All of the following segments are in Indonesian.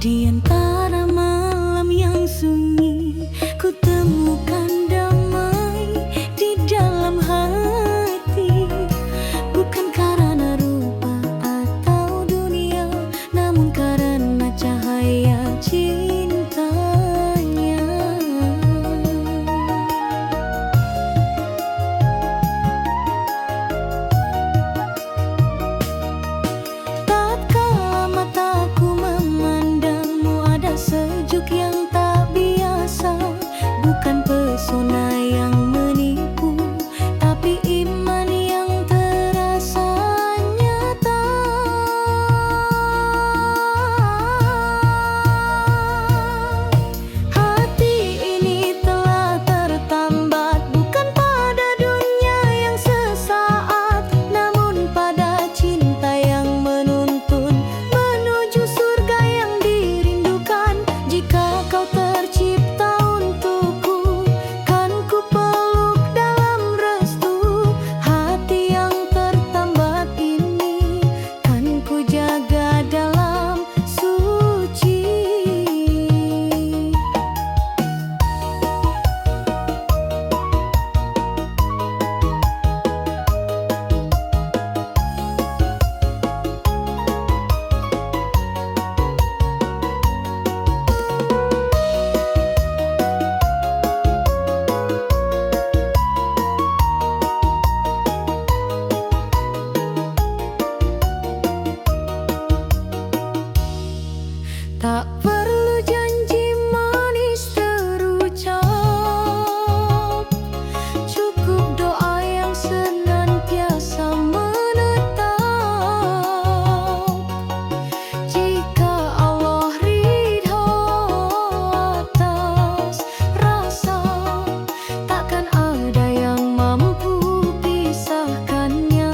Di antara malam yang sunyi, ku temukan damai di dalam hati. Bukan karena rupa atau dunia, namun karena cahaya cintanya. Tatkala mataku memandangmu, ada sejuk yang tak biasa. Bukan pesona yang menipu, tapi iman yang terasa nyata. Hati ini telah tertambat, bukan pada dunia yang sesaat, namun pada cinta yang menuntun menuju surga yang dirindukan. Jika kau tercipta untukku, kan ku peluk dalam restu. Hati yang tertambat ini kan ku jaga dalam suci. Tak perlu janji manis terucap, cukup doa yang senantiasa menetap. Jika Allah ridho atas rasa, takkan ada yang mampu pisahkannya.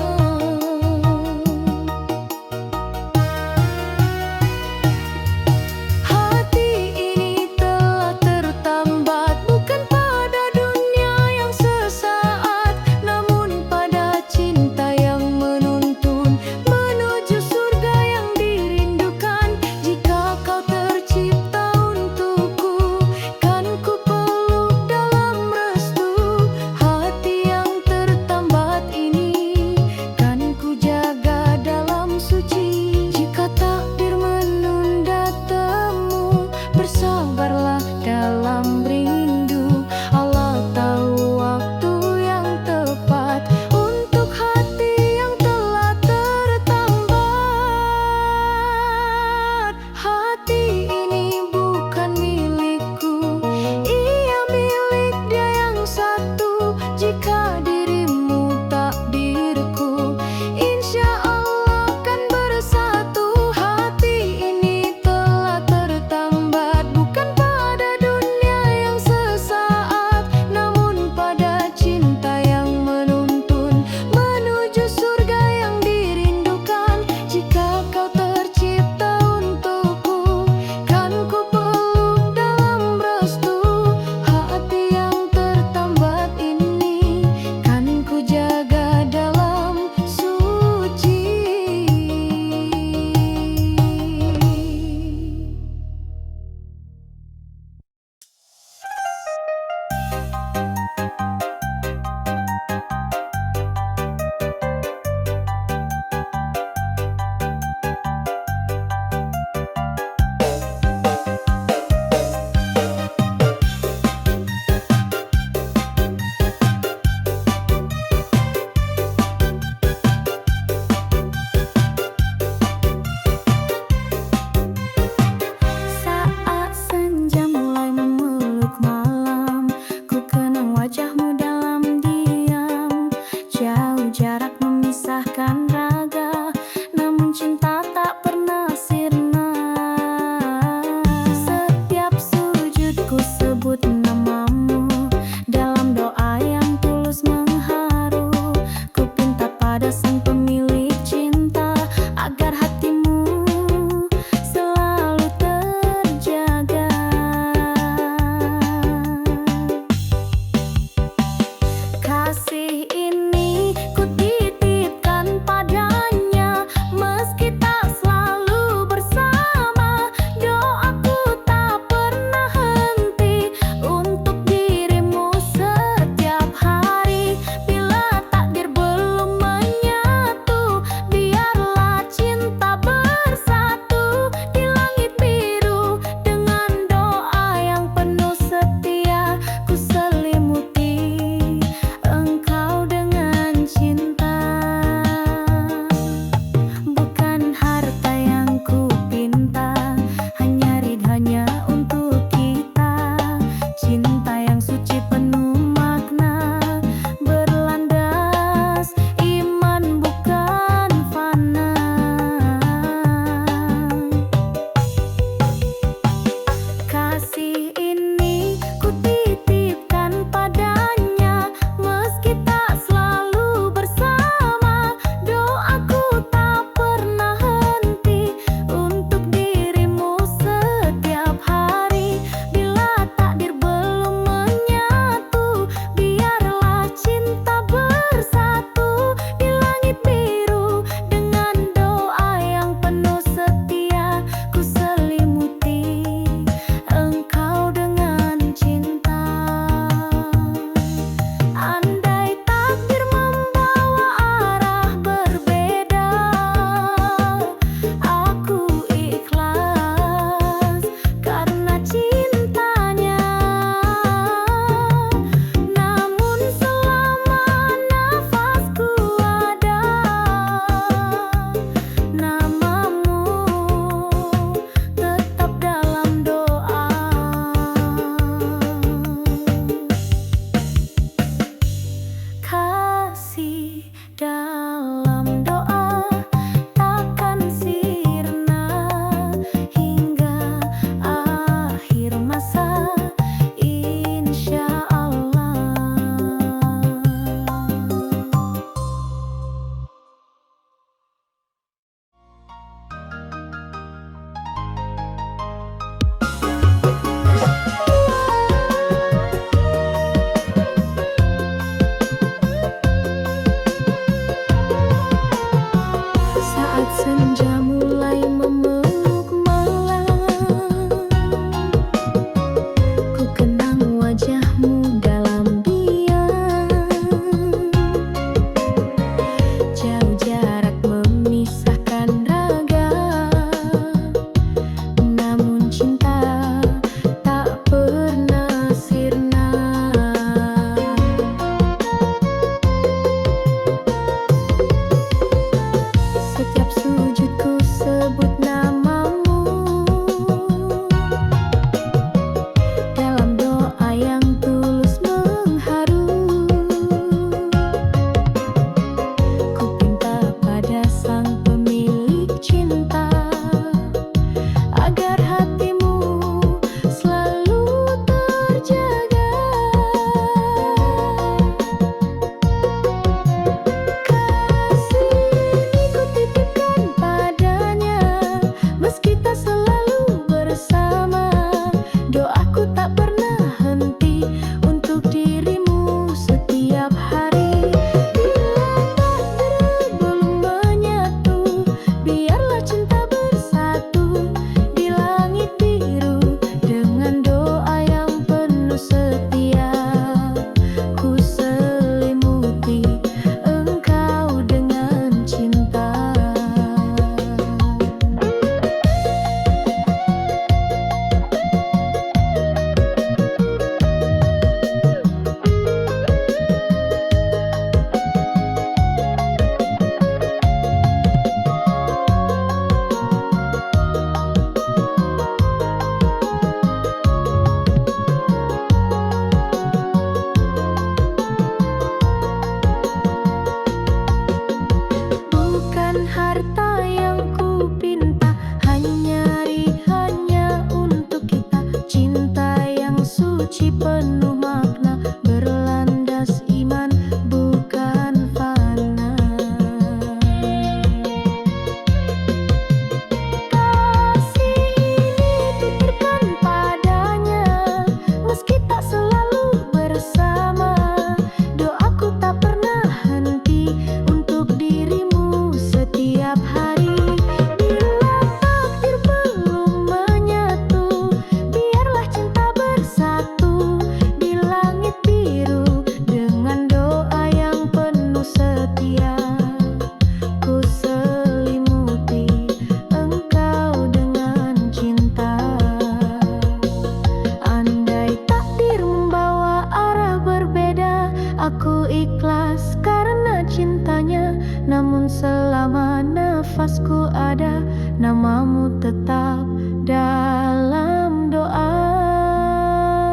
tetap dalam doa.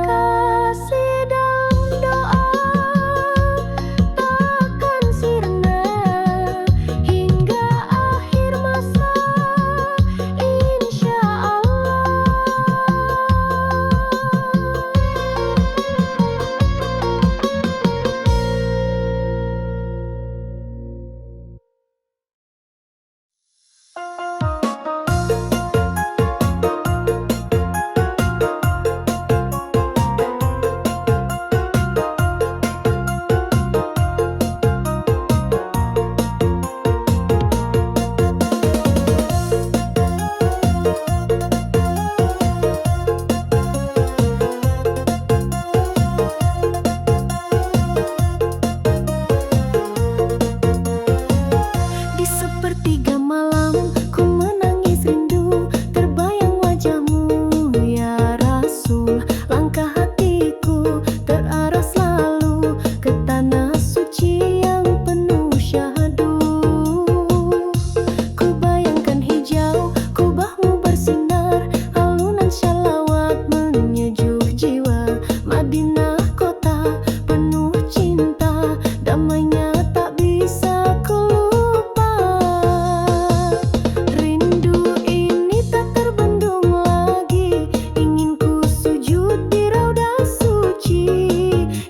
Kasih dalam doa takkan sirna hingga akhir masa, insya Allah. Di sepertiga malam ku menangis rindu, terbayang wajahmu ya Rasul. Langkah hatiku terarah selalu ke tanah suci yang penuh syahdu. Ku bayangkan hijau kubahmu bersinar, alunan syalawat menyejuk jiwa. Madinah kota penuh cinta, damainya tak bisa ku lupa. Rindu ini tak terbendung lagi, ingin ku sujud di raudah suci.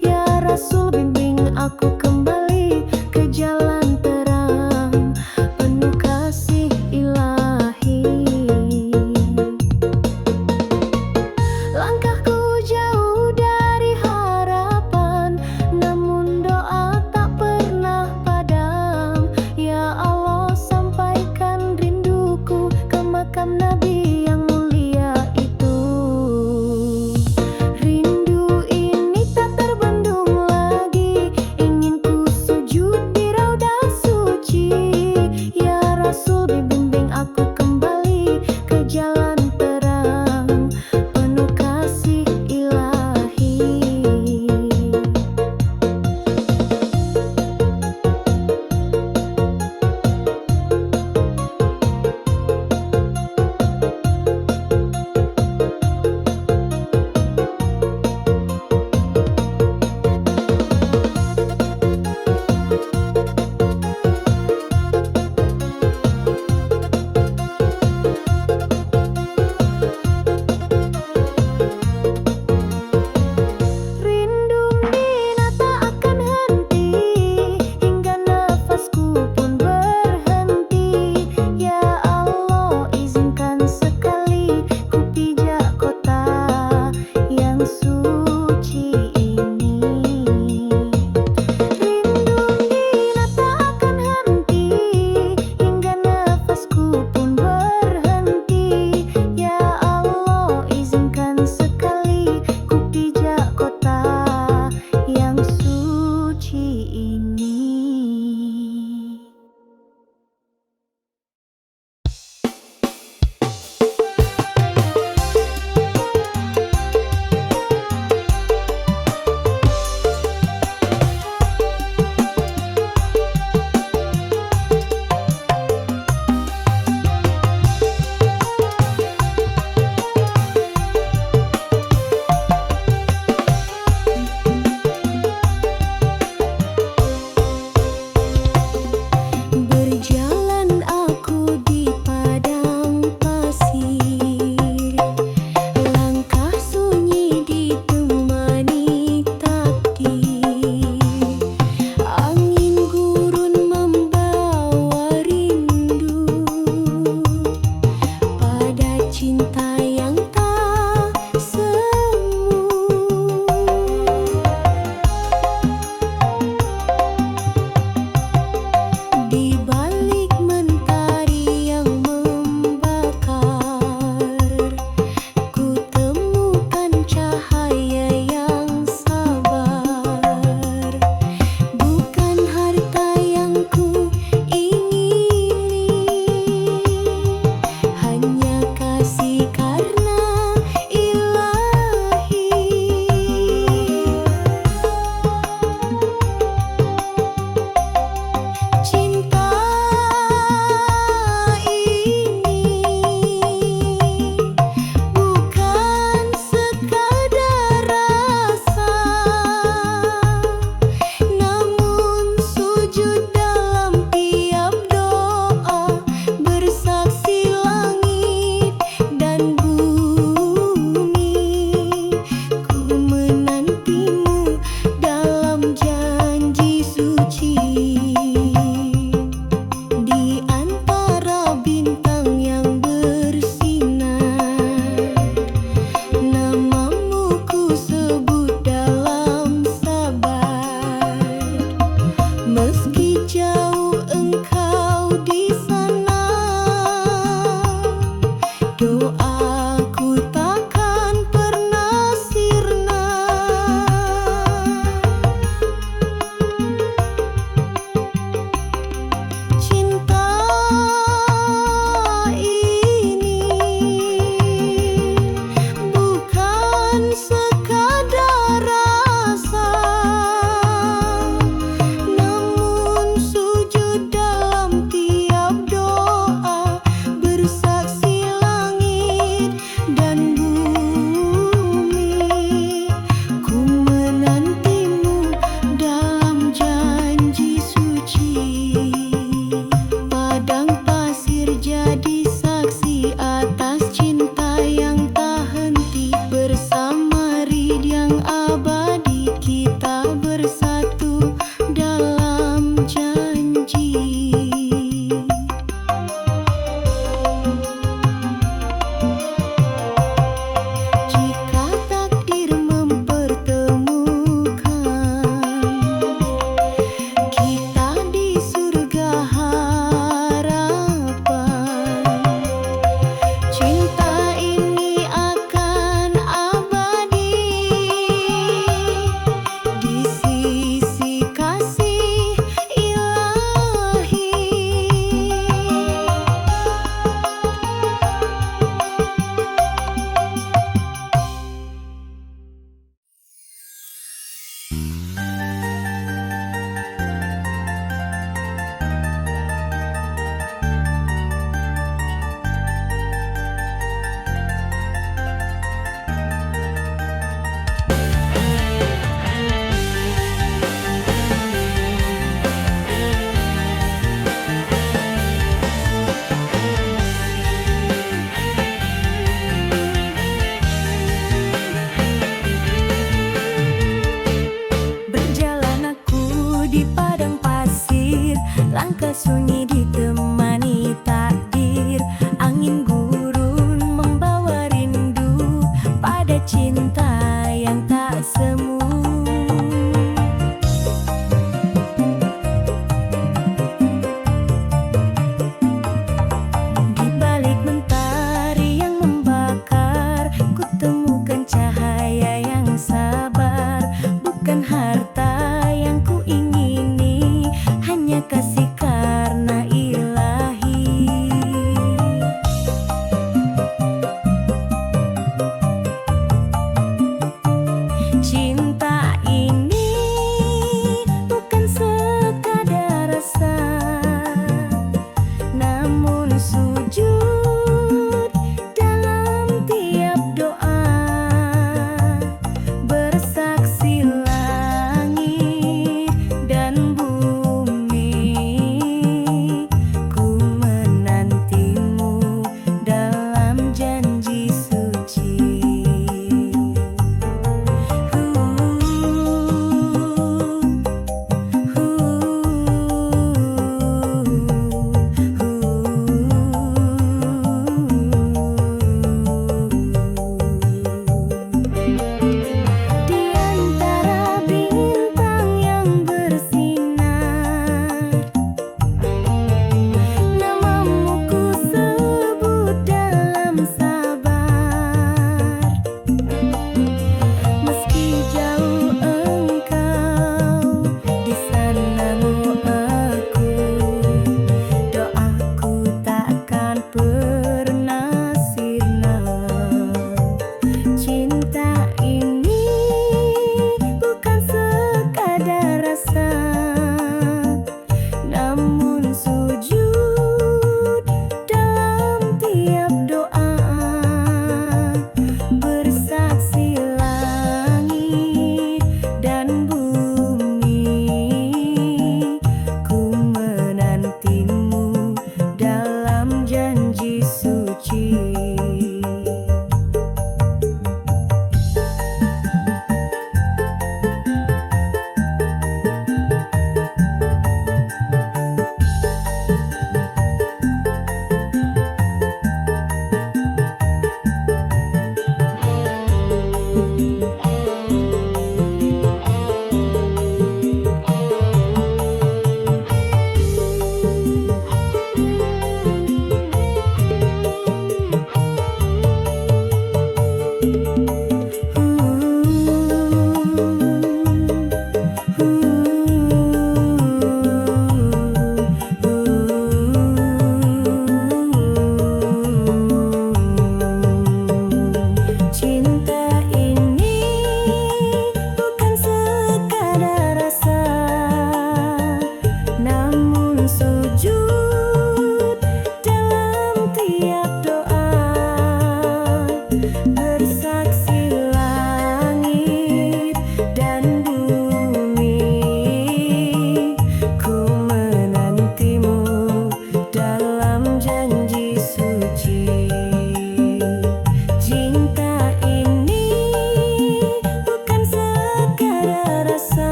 Ya Rasul, bimbing aku kembali ke jalan terang penuh kasih ilahi. Langkahku jauh dari harapan, namun doa tak pernah padam. Ya Allah, sampaikan rinduku ke makam Nabi yang mulia itu. Rindu ini tak terbendung lagi, ingin ku sujud di raudah suci. Ya Rasul, bimbing aku kembali ke jalan terang penuh kasih ilahi. Rindu Mina tak akan henti hingga nafasku pun berhenti. Ya Allah, izinkan sekali ku pijak kota yang suci ini. Rindu Mina tak akan henti hingga nafasku pun berhenti. Ya Allah, izinkan sekali ku pijak kota yang suci ini. Berjalan aku di padang pasir, langkah sunyi ditemani takdir. Angin gurun membawa rindu pada cinta yang tak semu. Di balik mentari yang membakar, ku temukan cahaya yang sabar. Bukan harta yang ku ingini, hanya kasih karena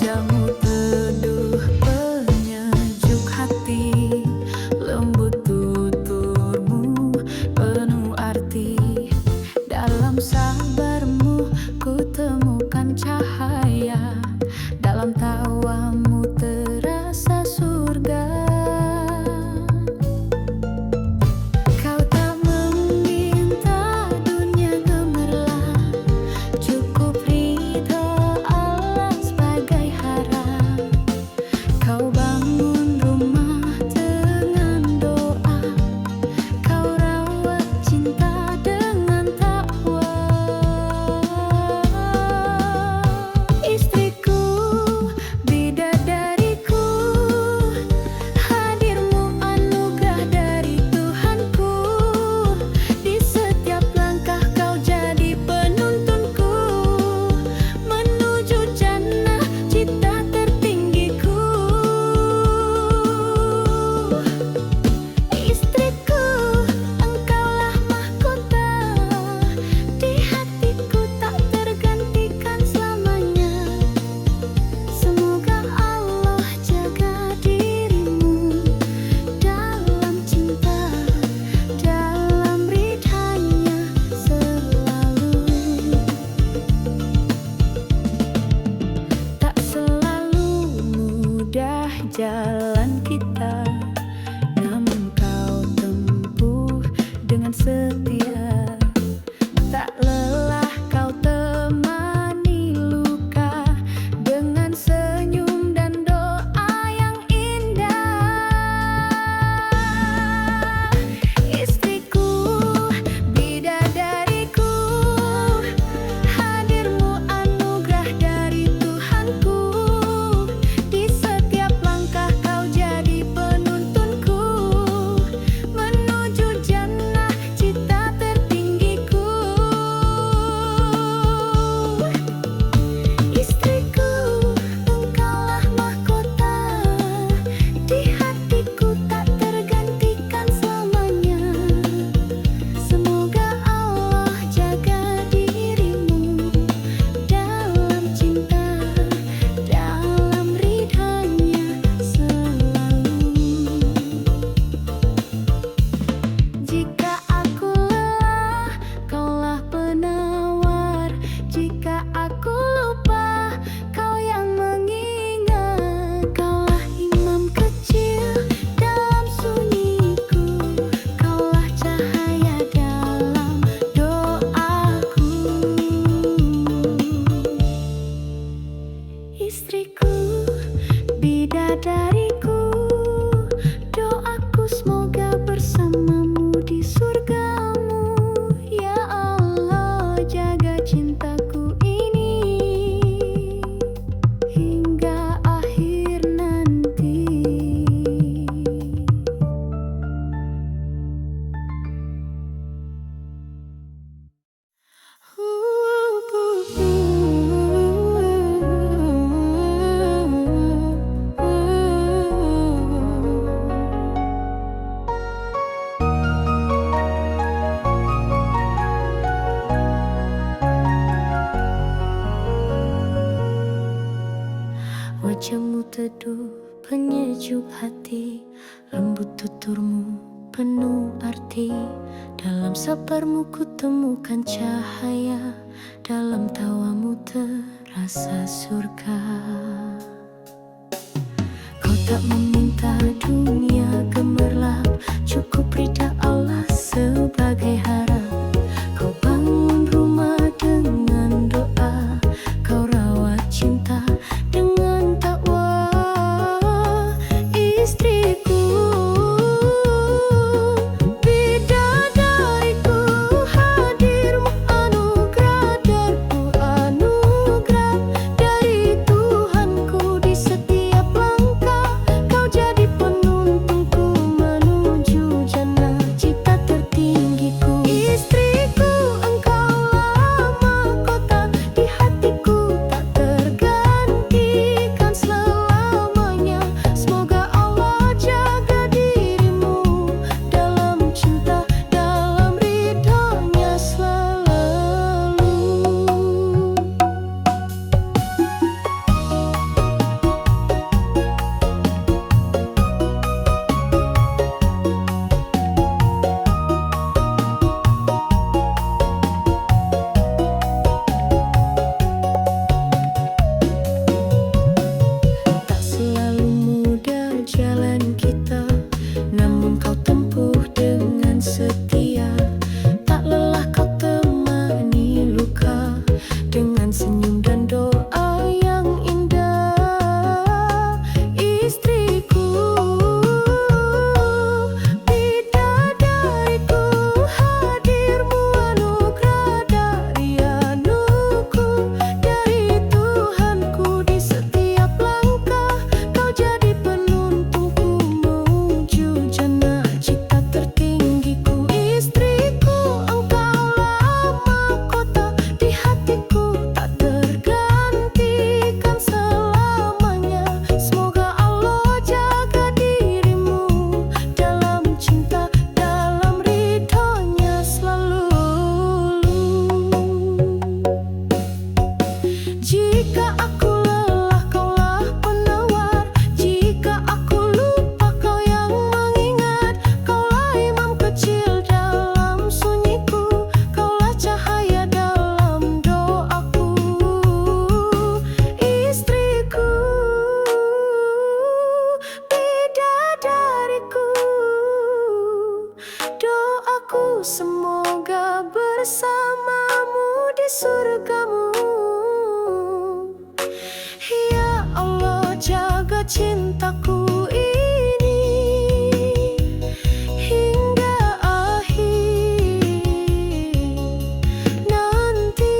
Wajahmu teduh penyejuk hati, lembut tuturmu penuh arti. Dalam sabarmu ku temukan cahaya, dalam tawamu terasa surga. Kau tak meminta dunia gemerlap, cukup ridho Allah sebagai harap. Kau bangun rumah dengan doa, kau rawat cinta dengan takwa. Istriku, bidadariku, hadirmu anugerah dari Tuhanku. Di setiap langkah kau jadi penuntunku, menuju jannah cita tertinggiku. Istriku, engkaulah mahkota di hatiku, tak tergantikan selamanya. Semoga Allah jaga dirimu dalam cinta, dalam ridhanya selalu. Tak selalu mudah jalan kita, namun kau tempuh dengan setia. Tak lelah kau temani luka dengan senyum dan doa yang indah. Istriku, bidadariku, hadirmu anugerah dari Tuhanku. Di setiap langkah kau jadi penuntunku, menuju jannah cita tertinggiku. Istriku, engkaulah mahkota di hatiku, tak tergantikan selamanya. Semoga Allah jaga dirimu dalam cinta, dalam ridhanya selalu. Jika aku lelah, kaulah penawar. Jika aku lupa, kau yang mengingat. Kaulah imam kecil dalam sunyiku, kaulah cahaya dalam doaku. Istriku, bidadariku, doaku semoga bersamamu di surgamu. Ya Allah, jaga cintaku ini hingga akhir nanti. Wajahmu teduh penyejuk hati, lembut tuturmu penuh arti. Dalam sabarmu ku temukan cahaya, dalam tawamu terasa surga. Kau tak meminta dunia gemerlap, cukup ridha Allah sebagai harap. Kau bangun rumah dengan doa, kau rawat cinta dengan takwa. Istriku, bidadariku, hadirmu anugerah dari Tuhanku. Di setiap langkah kau jadi penuntunku, menuju jannah cita tertinggiku. cintaku ini hingga akhir nanti.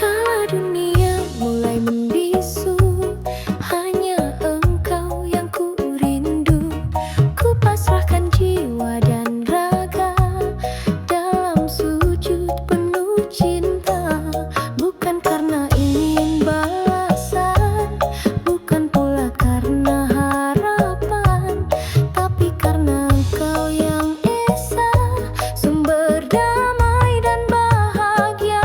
Kala dunia mulai membisu, hanya engkau yang ku rindu. Ku pasrahkan jiwa dan raga dalam sujud penuh cinta. Bukan karena ingin balasan, bukan pula karena harapan, tapi karena engkau yang esa, sumber damai dan bahagia.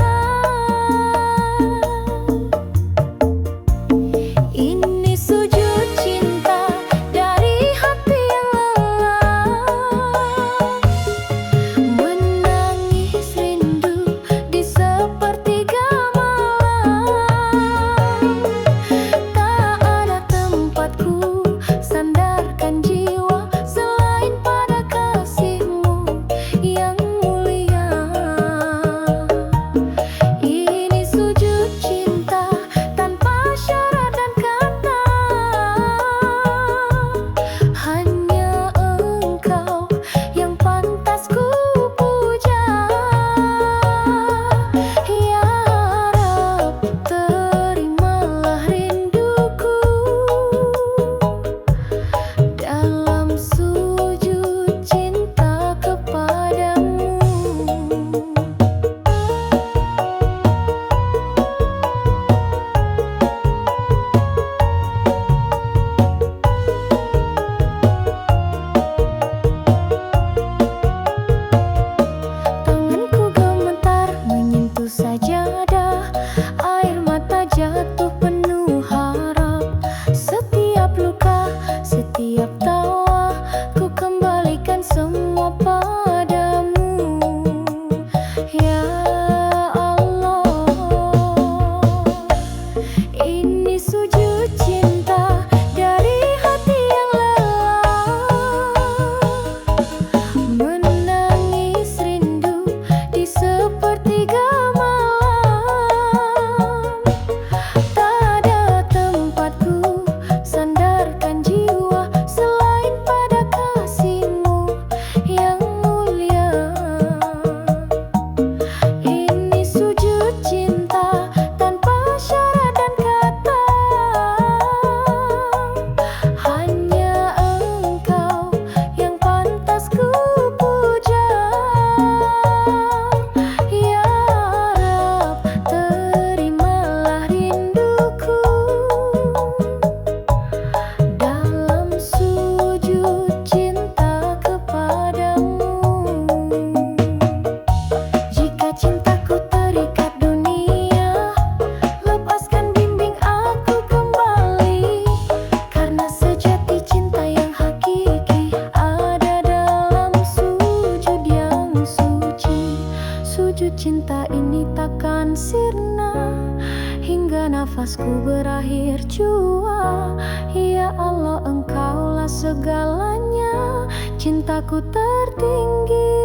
Ini sujud cinta dari hati yang lelah, menangis rindu di sepertiga malam. Tak ada tempatku sandarkan jiwa selain pada kasih-Mu yang mulia. Ini sujud cinta tanpa syarat dan kata, hanya engkau yang pantas ku puja. Ya Rab, terimalah rinduku dalam sujud cinta kepadamu. Tanganku gemetar menyentuh sajadah, air mata jatuh penuh harap. Setiap luka, setiap tawa, ku kembalikan semua padamu. Ya Allah, ini sujud cinta dari hati yang lelah, menangis rindu di sepertiga malam. Tak ada tempatku sandarkan jiwa selain pada kasih-Mu yang mulia. Ini sujud cinta tanpa syarat dan kata, hanya engkau yang pantas ku puja. Ya Rab, terimalah rinduku dalam sujud cinta kepadamu. Jika cintaku terikat dunia, lepaskan bimbing aku kembali, karena sejati cinta yang hakiki ada dalam sujud yang suci. Sujud cinta ini takkan sirna hingga nafasku berakhir jua. Ya Allah, engkaulah segalanya, cintaku tertinggi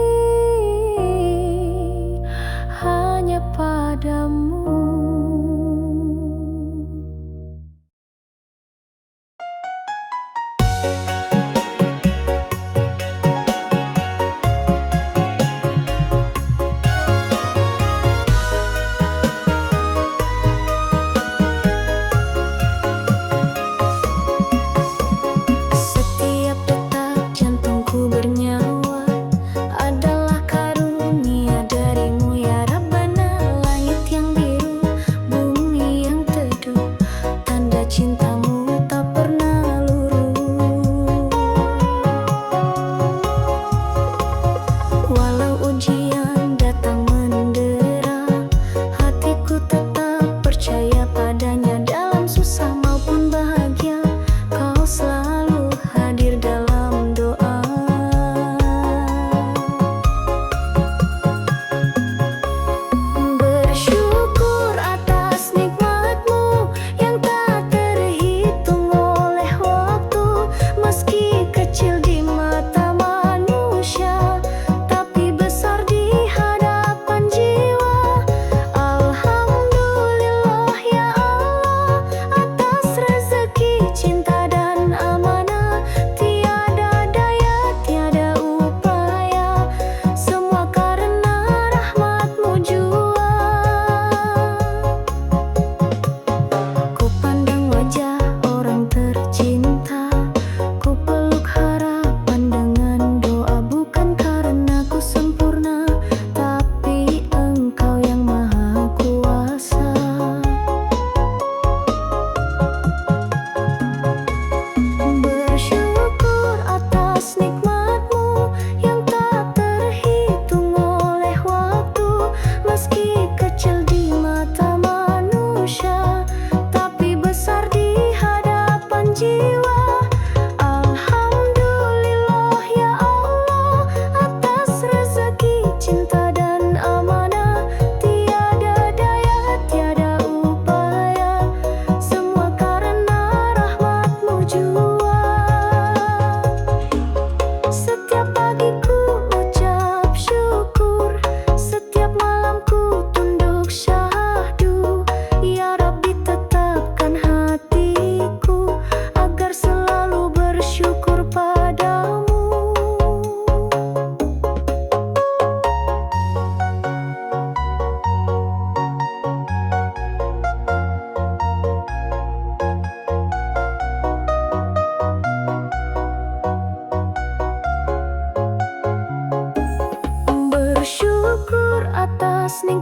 hanya padamu. Setiap detak jantungku bernyawa adalah karunia darimu ya Rabbana. Langit yang biru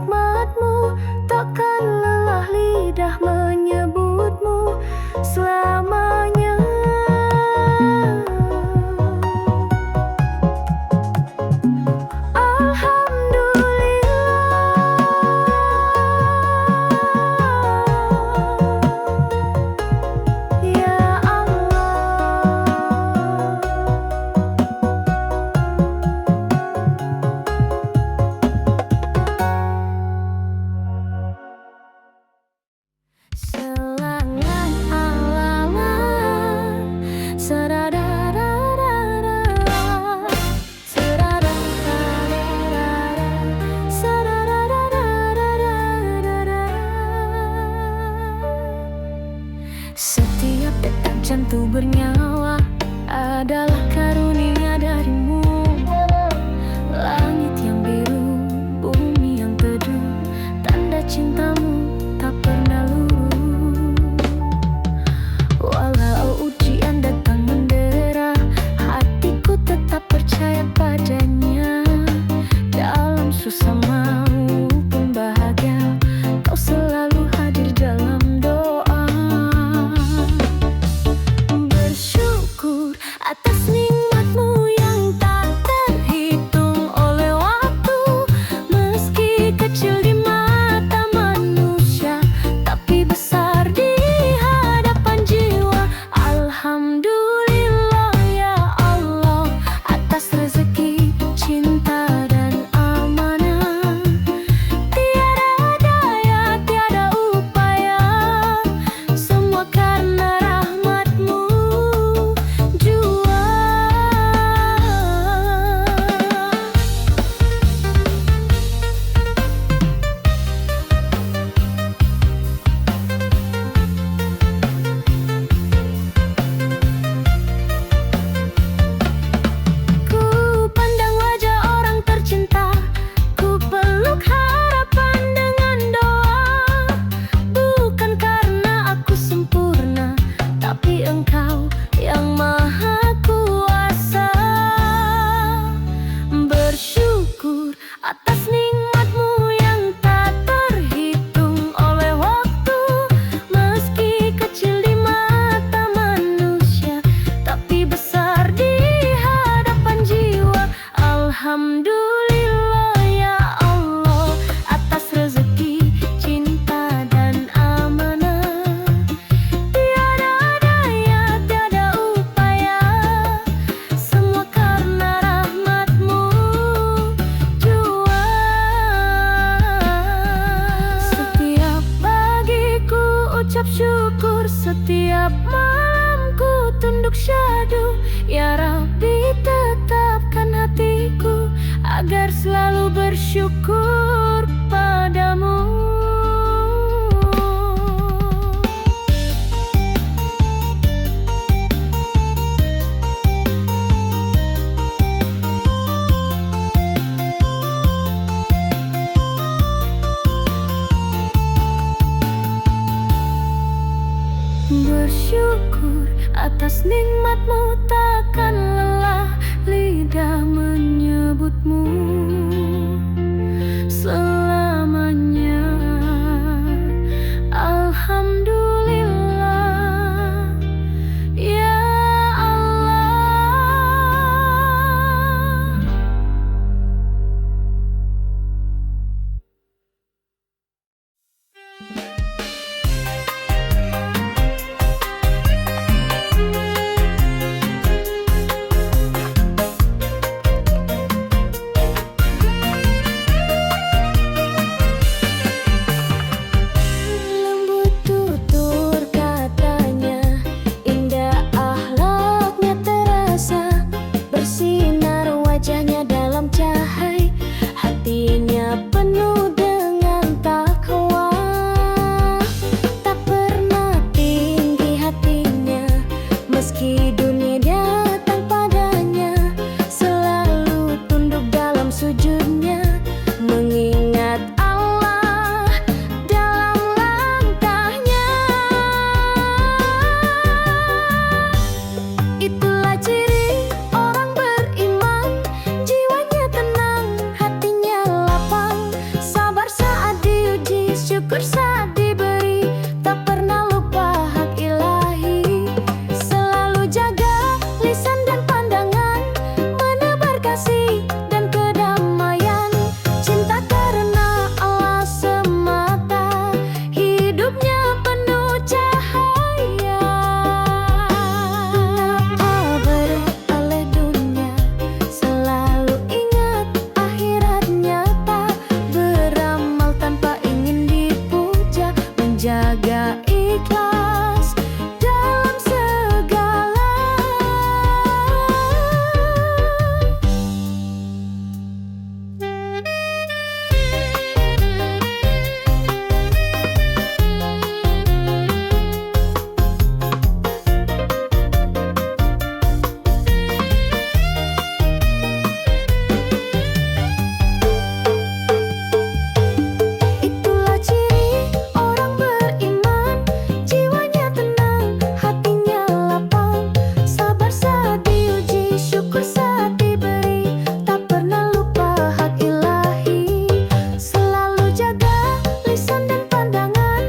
nikmatmu, takkan lelah lidah menyebutmu selamanya. Setiap detak jantung bernyawa adalah karunia darimu. Langit yang biru, bumi yang teduh, tanda cintamu tak pernah luruh. Walau ujian datang mendera, hatiku tetap percaya padanya. Dalam susah maupun bahagia, kau selalu hadir dalam doa. Bersyukur atas nikmatmu yang tak terhitung oleh waktu. Meski kecil di mata manusia, tapi besar di hadapan jiwa. Alhamdulillah ya Allah atas rezeki, cinta dan amanah. Tiada daya, tiada upaya, semua karena rahmatmu jua. Ku pandang wajah orang tercinta, ku peluk harapan dengan doa. Bukan karena aku sempurna, tapi Engkau yang maha kuasa. Bersyukur atas nikmatmu yang tak terhitung oleh waktu. Meski kecil di mata manusia, tapi besar di hadapan jiwa. Alhamdulillah ya Allah atas rezeki, cinta dan amanah. Tiada daya, tiada upaya, semua karena rahmatmu jua. Setiap pagiku ucap syukur, setiap malamku tunduk syahdu. Ya Rabbi, tetapkan hatiku agar selalu bersyukur padamu. Bersyukur atas nikmatmu, takkan lelah lidah menyebutmu selamanya. Alhamdulillah ya Allah. syukur saat diberi, tak pernah lupa hak ilahi. Selalu jaga lisan dan pandangan, menebar kasih dan kedamaian. Cinta karena Allah semata, hidupnya penuh cahaya. Kenapa beralih dunia, selalu ingat akhirat nyata. Beramal tanpa ingin dipuja, menjaga ikhlas dalam segala. Itulah ciri orang beriman, jiwanya tenang, hatinya lapang. Sabar saat diuji, syukur saat diberi, tak pernah lupa hak ilahi. Selalu jaga lisan dan pandangan,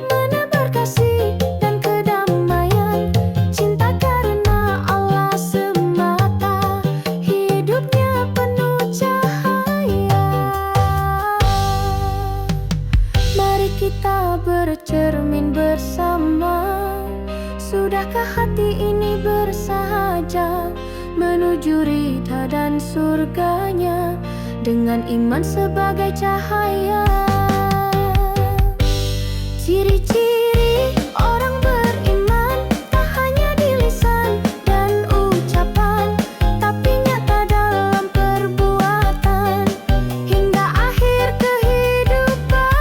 menebar kasih dan kedamaian. Cinta karena Allah semata, hidupnya penuh cahaya. Mari kita bercermin bersama, sudahkah hati ini bersahaja menuju ridha dan surganya dengan iman sebagai cahaya? Ciri-ciri orang beriman tak hanya di lisan dan ucapan, tapi nyata dalam perbuatan hingga akhir kehidupan.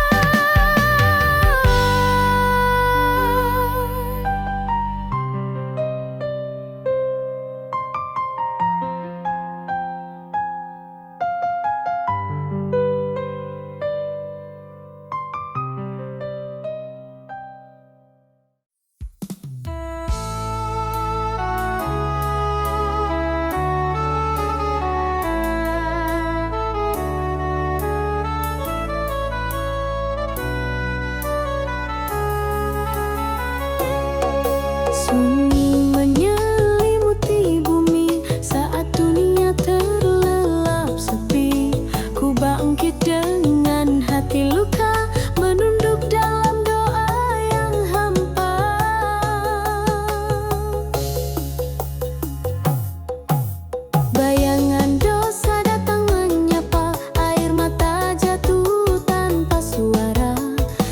Sunyi menyelimuti bumi saat dunia terlelap sepi. Ku bangkit dengan hati luka, menunduk dalam doa yang hampa. Bayangan dosa datang menyapa, air mata jatuh tanpa suara.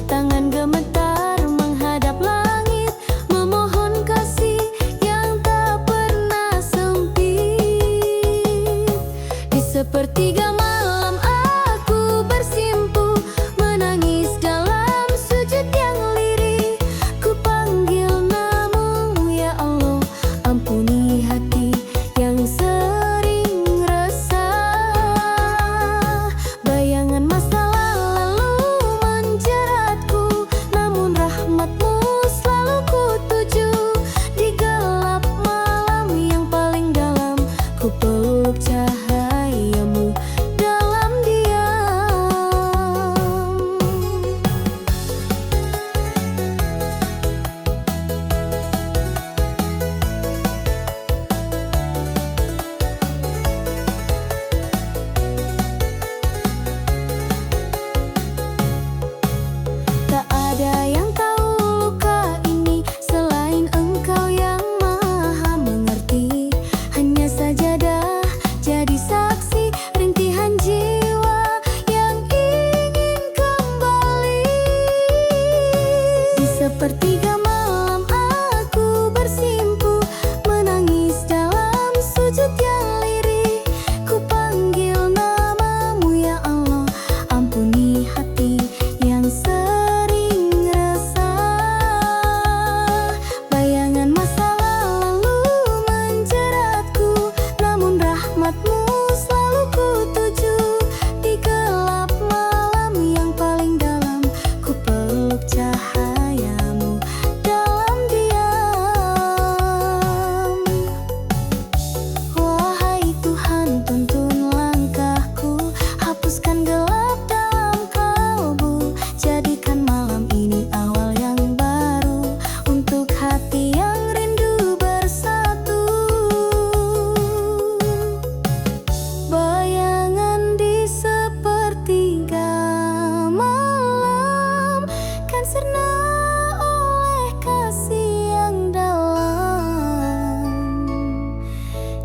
Tangan gemetar menghadap langit, memohon kasih yang tak pernah sempit. Di sepertiga malam aku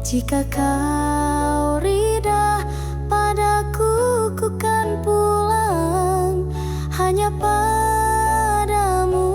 Jika kau rida padaku, ku kan pulang hanya padamu.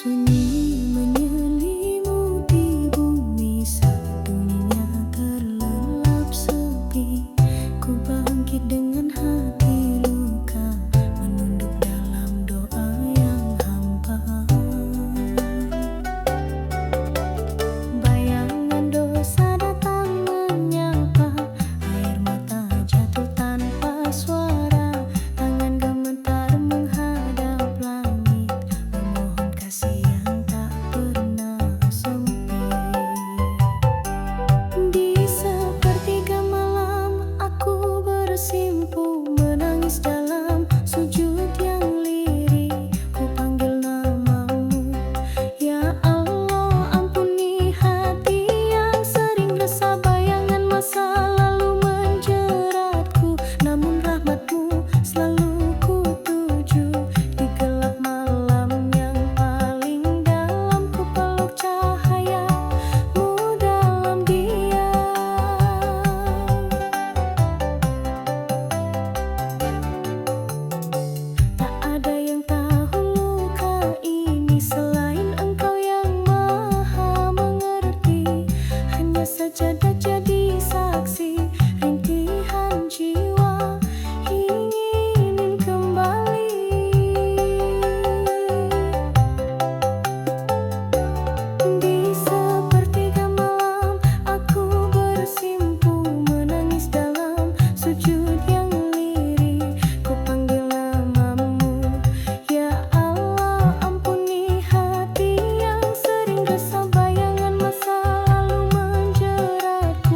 Sunyi menyelimuti bumi saat dunia terlelap sepi. Ku bangkit dengan hati luka, menunduk dalam doa yang hampa. Bayangan dosa datang menyapa, air mata jatuh tanpa suara. Tangan gemetar menghadap langit, memohon kasih yang tak pernah sepi. Di sepertiga malam aku bersimpu, menangis dalam sujud yang lirih. Ku panggil namamu, ya Allah, ampuni hati yang sering resah. Bayangan masa lalu menjeratku, namun rahmatmu selalu ku tuju. Di gelap malam yang paling dalam, ku peluk cahayamu dalam diam. Tak ada yang tahu luka ini selain Engkau yang maha mengerti. Hanya sajadah jadi saksi, rintihan jiwa ingin kembali. Di sepertiga malam aku bersimpu, menangis dalam sujud yang lirih. Ku panggil namamu, ya Allah, ampuni hati yang sering resah. Bayangan masa lalu menjeratku,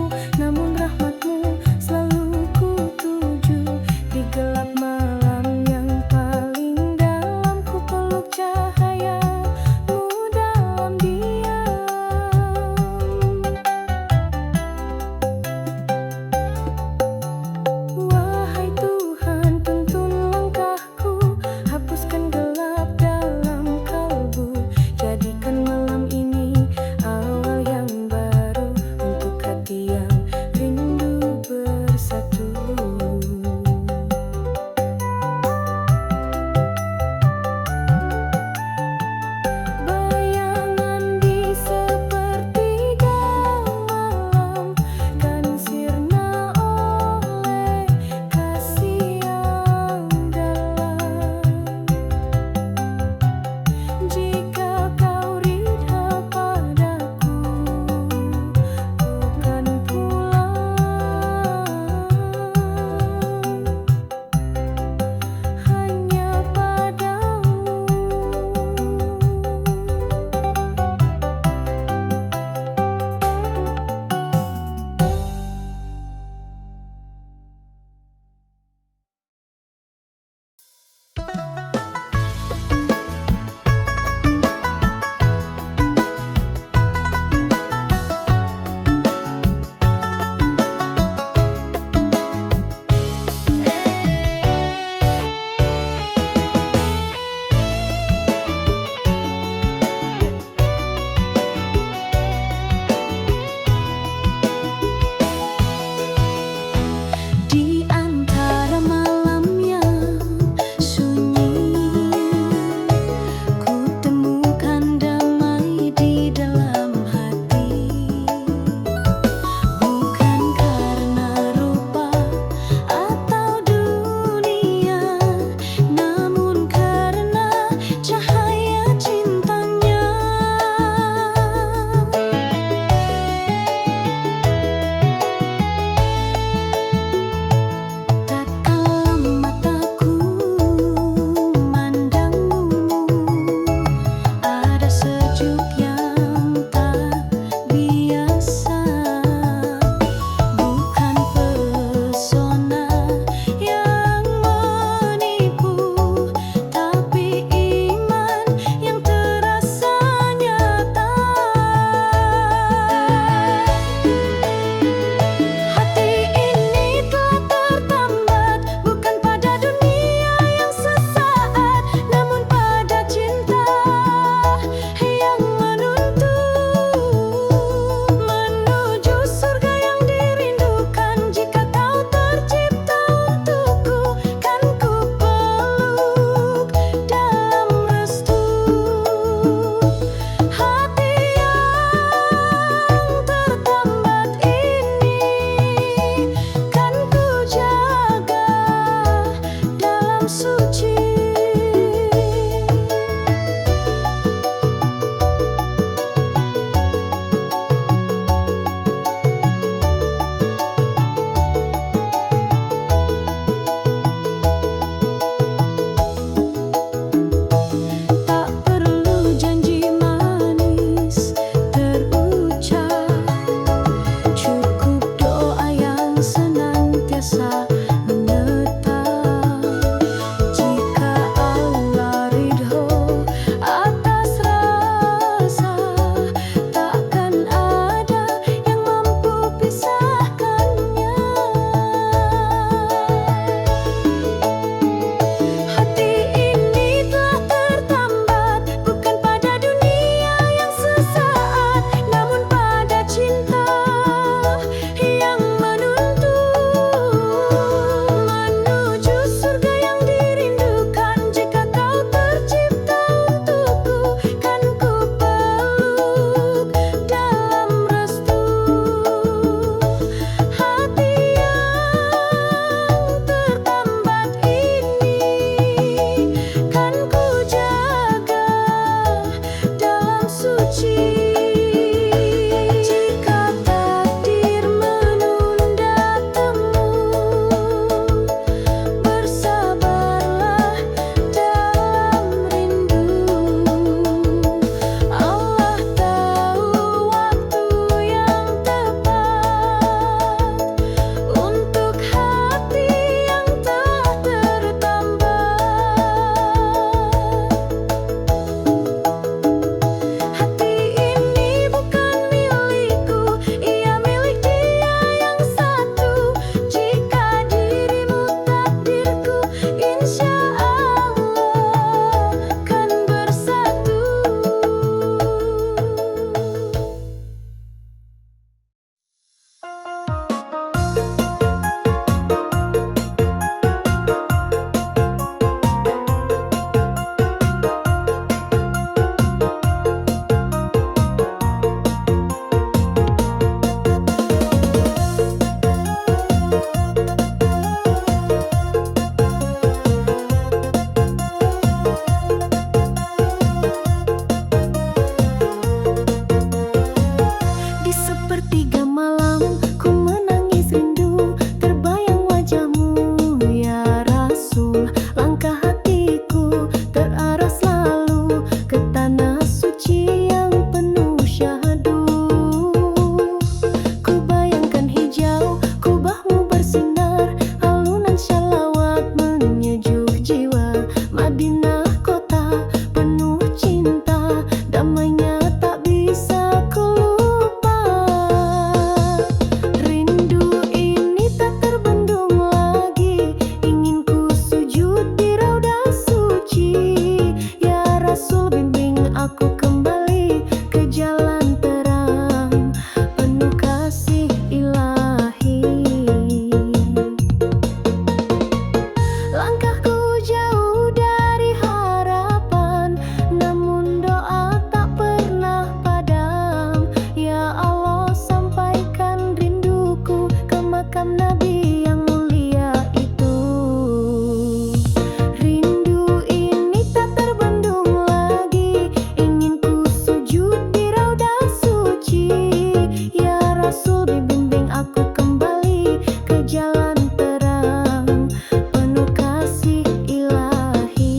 Rasul bimbing aku kembali ke jalan terang penuh kasih ilahi.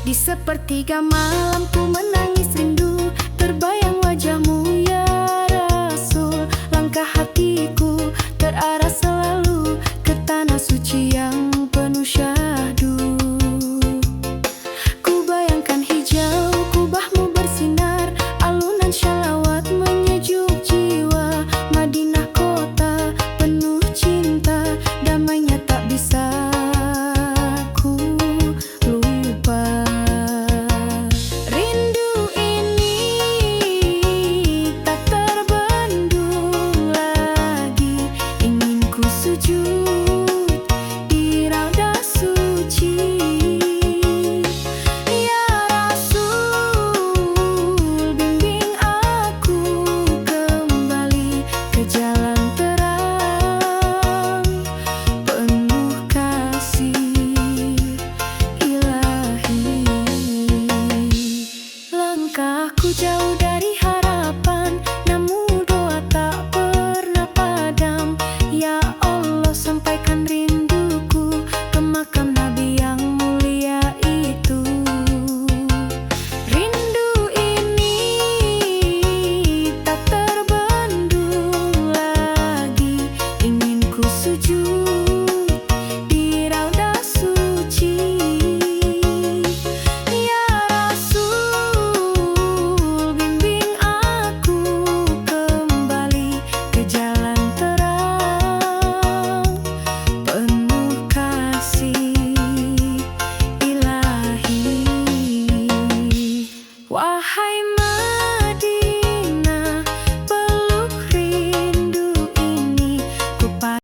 Di sepertiga malam